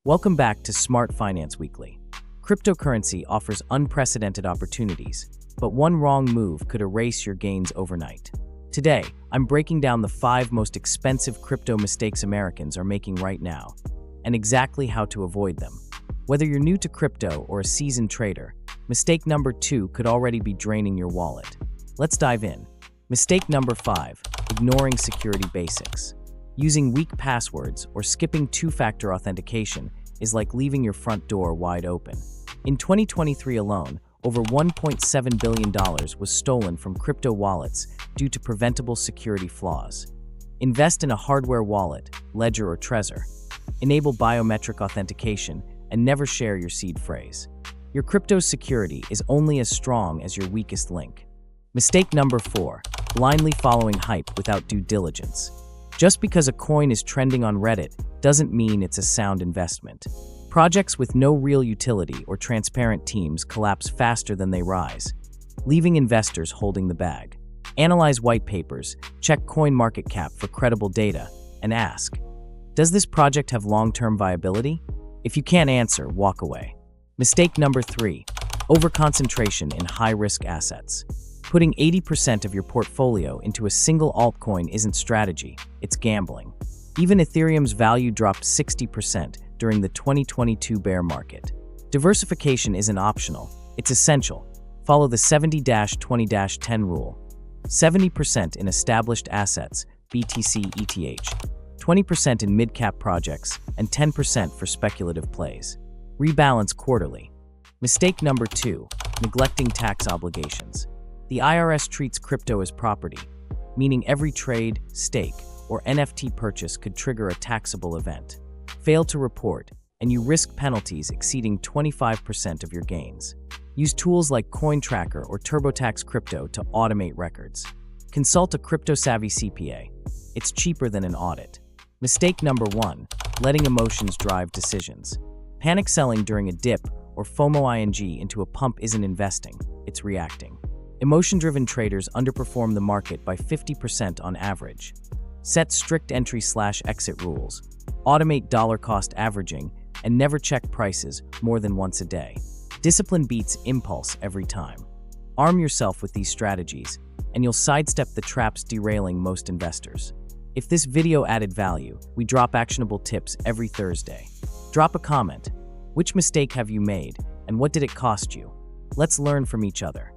Welcome back to Smart Finance Weekly. Cryptocurrency offers unprecedented opportunities, but one wrong move could erase your gains overnight. Today, I'm breaking down the 5 most expensive crypto mistakes Americans are making right now, and exactly how to avoid them. Whether you're new to crypto or a seasoned trader, mistake number 2 could already be draining your wallet. Let's dive in. Mistake number 5, ignoring security basics. Using weak passwords or skipping two-factor authentication is like leaving your front door wide open. In 2023 alone, over $1.7 billion was stolen from crypto wallets due to preventable security flaws. Invest in a hardware wallet, ledger or Trezor. Enable biometric authentication and never share your seed phrase. Your crypto's security is only as strong as your weakest link. Mistake number 4, blindly following hype without due diligence. Just because a coin is trending on Reddit doesn't mean it's a sound investment. Projects with no real utility or transparent teams collapse faster than they rise, leaving investors holding the bag. Analyze white papers, check CoinMarketCap for credible data, and ask, does this project have long-term viability? If you can't answer, walk away. Mistake number 3, overconcentration in high-risk assets. Putting 80% of your portfolio into a single altcoin isn't strategy, it's gambling. Even Ethereum's value dropped 60% during the 2022 bear market. Diversification isn't optional, it's essential. Follow the 70-20-10 rule. 70% in established assets, BTC ETH, 20% in mid-cap projects, and 10% for speculative plays. Rebalance quarterly. Mistake number 2, neglecting tax obligations. The IRS treats crypto as property, meaning every trade, stake, or NFT purchase could trigger a taxable event. Fail to report, and you risk penalties exceeding 25% of your gains. Use tools like CoinTracker or TurboTax Crypt to automate records. Consult a crypto-savvy CPA. It's cheaper than an audit. Mistake number 1, letting emotions drive decisions. Panic selling during a dip or FOMO into a pump isn't investing, it's reacting. Emotion-driven traders underperform the market by 50% on average. Set strict entry/exit rules, automate dollar-cost averaging, and never check prices more than once a day. Discipline beats impulse every time. Arm yourself with these strategies, and you'll sidestep the traps derailing most investors. If this video added value, we drop actionable tips every Thursday. Drop a comment. Which mistake have you made, and what did it cost you? Let's learn from each other.